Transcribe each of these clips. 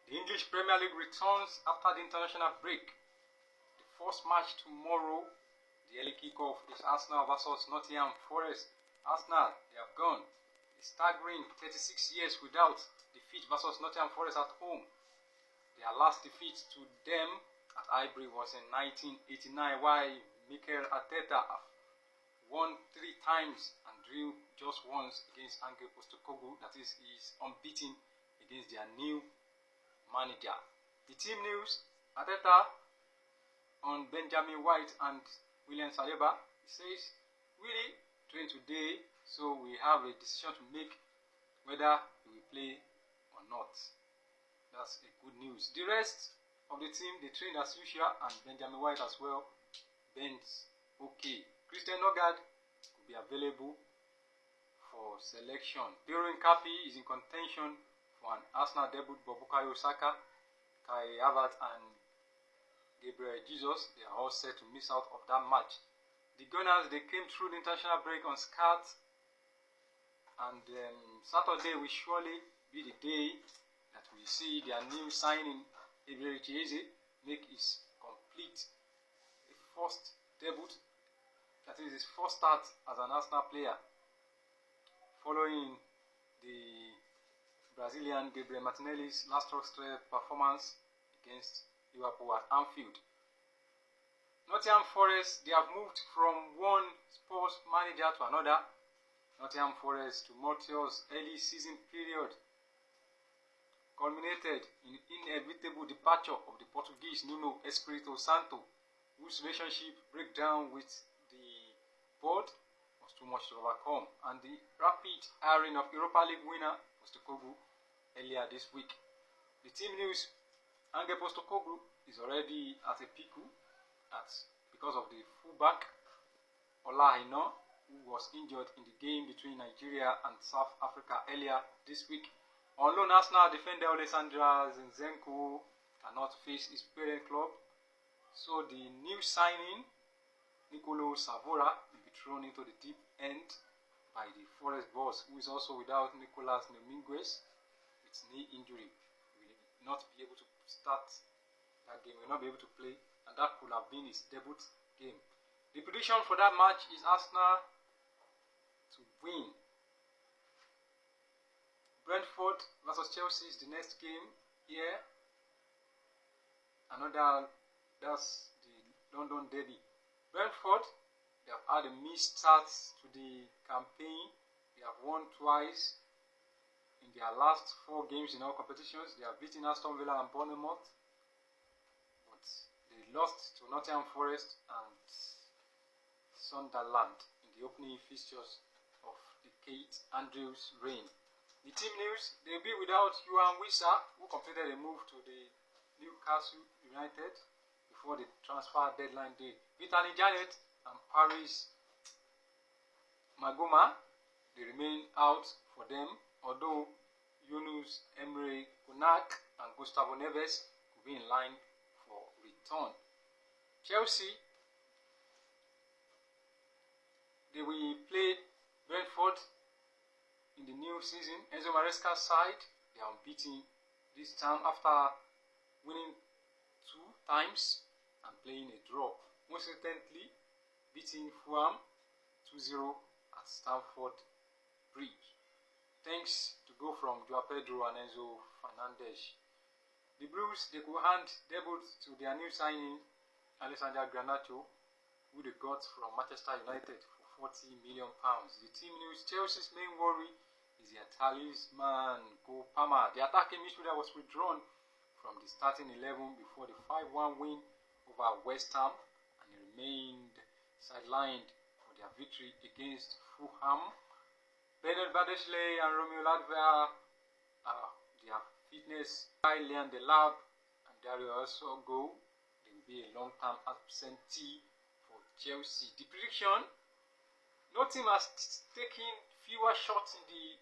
The English Premier League returns after the international break. The first match tomorrow, the early kickoff, is Arsenal vs Nottingham Forest. Arsenal, they have gone a staggering 36 years without defeat vs Nottingham Forest at home. Their last defeat to them at Highbury was in 1989, while Mikel Arteta won 3 times and drew just once against Ange Postecoglou. That is, he is unbeaten against their new manager. The team news: Arteta on Benjamin White and William Saliba. He says, "Really train today, so we have a decision to make whether he will play or not." That's a good news. The rest of the team, they trained as usual, and Benjamin White as well. Ben's okay. Christian Nogard could be available for selection. Piero Incapi is in contention for an Arsenal debut, but Bukayo Saka, Kai Havertz and Gabriel Jesus, they are all set to miss out of that match. The Gunners, they came through the international break on scat, and Saturday will surely be the day that we see their new signing, Gabriel Jesus, make his complete first debut. That is his first start as an Arsenal player, following the Brazilian Gabriel Martinelli's last roster performance against Liverpool at Anfield. Nottingham Forest, they have moved from one Spurs manager to another. Nottingham Forest tumultuous early season period culminated in inevitable departure of the Portuguese Nuno Espirito Santo, whose relationship breakdown with the board was too much to overcome, and the rapid hiring of Europa League winner Postecoglou earlier this week. The team news: Ange Postecoglou is already at a piku because of the fullback Ola Aina, who was injured in the game between Nigeria and South Africa earlier this week. On loan, Arsenal defender Alessandra Zinchenko cannot face his parent club, so the new signing Nicolo Savora will be thrown into the deep end by the Forest boss, who is also without Nicolas Dominguez with knee injury. He will not be able to start that game, will not be able to play, and that could have been his debut game. The prediction for that match is Arsenal to win. Brentford vs Chelsea is the next game here. That's the London derby. Brentford, they have had a missed start to the campaign. They have won twice in their last 4 games in all competitions. They have beaten Aston Villa and Bournemouth, but they lost to Nottingham Forest and Sunderland in the opening fixtures of the Kate Andrews reign. The team news: they will be without Yohan Wissa, who completed a move to the Newcastle United before the transfer deadline day. Vitaly Janet and Paris Magoma, they remain out for them, although Yunus Emre Konak and Gustavo Neves will be in line for return. Chelsea, they will play Brentford in the new season. Enzo Maresca's side, they are unbeaten this time after winning 2 times and playing a draw. Most recently, beating Fulham 2-0 at Stamford Bridge. Thanks to go from Joao Pedro and Enzo Fernandez. The Blues, they could hand debut to their new signing Alessandro Garnacho, who they got from Manchester United for £40 million. The team news: Chelsea's main worry is their talisman Cole Palmer. The attacking midfielder was withdrawn from the starting 11 before the 5-1 win over West Ham, and he remained sidelined for their victory against Fulham. Bernard Badesley and Romeo Lavia, their fitness by Leon Delap and Dario Osogo, they will be a long-term absentee for Chelsea. The prediction: no team has taken fewer shots in the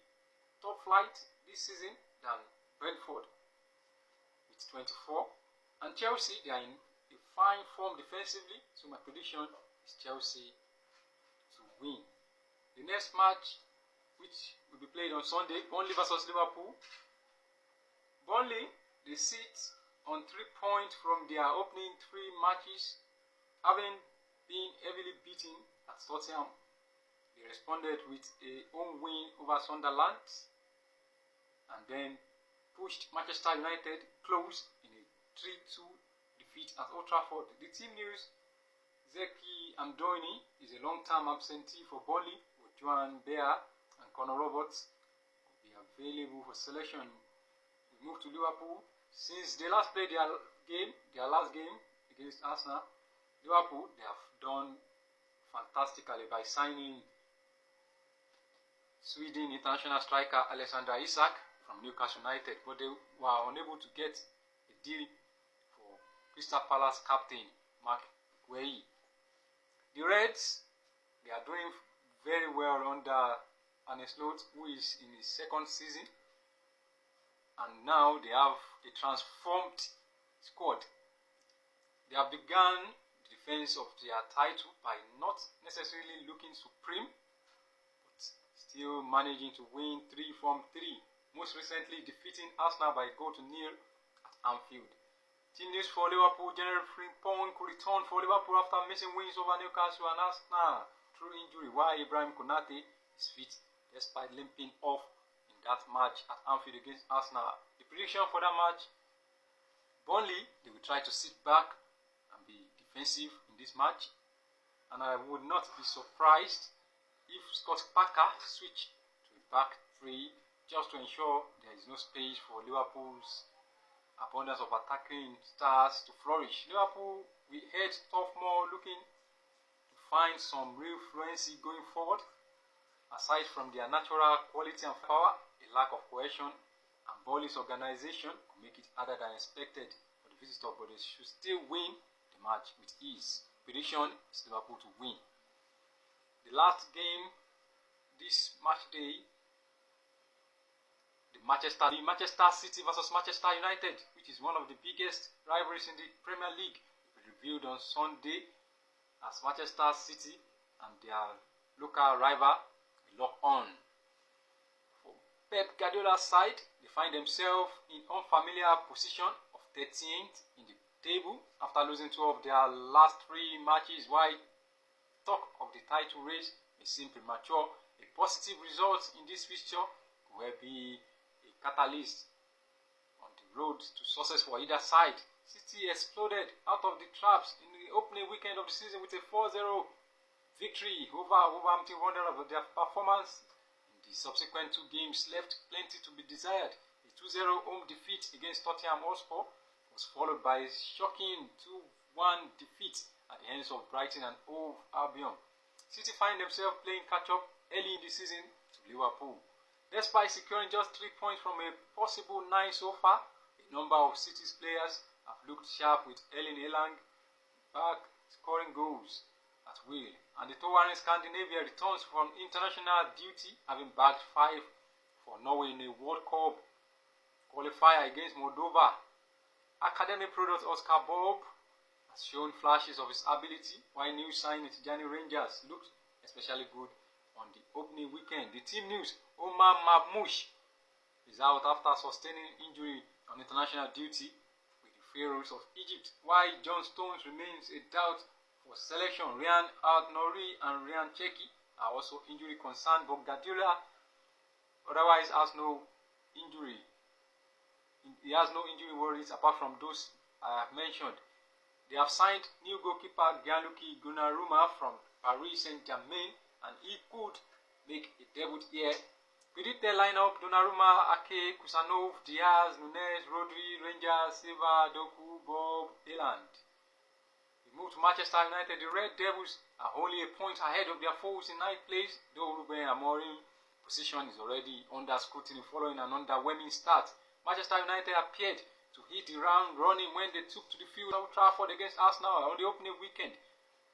top flight this season than Brentford with 24, and Chelsea, they are in a fine form defensively, so my prediction is Chelsea to win. The next match, which will be played on Sunday, Burnley vs Liverpool. Burnley, they They sit on 3 points from their opening 3 matches, having been heavily beaten at Tottenham. They responded with a home win over Sunderland and then pushed Manchester United close in a 3-2 defeat at Old Trafford. The team news: Zeki Amdoini is a long-term absentee for Burnley, with Joan Bear and Conor Roberts will be available for selection. We move to Liverpool. Since they last played their last game against Arsenal, Liverpool, they have done fantastically by signing Sweden international striker Alexander Isak from Newcastle United, but they were unable to get a deal for Crystal Palace captain Mark Guehi. The Reds, they are doing very well under Arne Slot, who is in his 2nd season, and now they have a transformed squad. They have begun the defense of their title by not necessarily looking supreme, but still managing to win 3 from 3, most recently defeating Arsenal by 0-0 at Anfield. Team news for Liverpool: General Frimpong could return for Liverpool after missing wins over Newcastle and Arsenal through injury, while Ibrahim Konate is fit despite limping off in that match at Anfield against Arsenal. The prediction for that match: Burnley, they will try to sit back and be defensive in this match, and I would not be surprised if Scott Parker switch to a back 3 just to ensure there is no space for Liverpool's abundance of attacking stars to flourish. Liverpool will head sophomore looking to find some real fluency going forward. Aside from their natural quality and power, a lack of cohesion and Burnley's organization could make it harder than expected for the visitor, but they should still win the match with ease. Prediction is Liverpool to win. The last game this match day, Manchester City versus Manchester United, which is one of the biggest rivalries in the Premier League, will be revealed on Sunday as Manchester City and their local rival will lock on. For Pep Guardiola's side, they find themselves in unfamiliar position of 13th in the table after losing 2 of their last 3 matches, while talk of the title race may seem premature. A positive result in this fixture will be catalyst on the road to success for either side. City exploded out of the traps in the opening weekend of the season with a 4-0 victory over Wolverhampton Wanderers, but their performance in the subsequent 2 games left plenty to be desired. A 2-0 home defeat against Tottenham Hotspur was followed by a shocking 2-1 defeat at the hands of Brighton and Hove Albion. City find themselves playing catch-up early in the season to Liverpool. Despite securing just 3 points from a possible 9 so far, a number of City's players have looked sharp, with Erling Haaland back scoring goals at will. And the Towering Scandinavia returns from international duty, having bagged 5 for Norway in a World Cup qualifier against Moldova. Academy product Oscar Bob has shown flashes of his ability, while new signing Tijani Rangers looked especially good on the opening weekend. The team news: Omar Mamouche is out after sustaining injury on international duty with the Pharaohs of Egypt, while John Stones remains a doubt for selection. Ryan Al-Nouri and Ryan Cheki are also injury concerned, but Guardiola otherwise has no injury. He has no injury worries apart from those I have mentioned. They have signed new goalkeeper Gianluigi Donnarumma from Paris Saint-Germain, and he could make a debut here. Predicted lineup: Donnarumma, Ake, Kusanov, Diaz, Nunez, Rodri, Rangers, Silva, Doku, Bob, Haaland. We move to Manchester United. The Red Devils are only a point ahead of their foes in 9th place, though Ruben Amorim's position is already under scrutiny following an underwhelming start. Manchester United appeared to hit the ground running when they took to the field at Old Trafford against Arsenal on the opening weekend,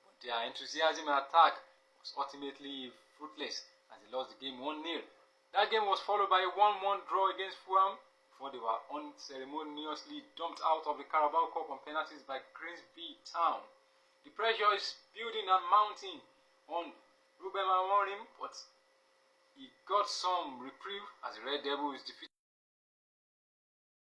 but their enthusiasm and attack was ultimately fruitless as they lost the game 1-0. That game was followed by a 1-1 draw against Fulham before they were unceremoniously dumped out of the Carabao Cup on penalties by Grimsby Town. The pressure is building and mounting on Ruben Amorim, but he got some reprieve as the Red Devils defeated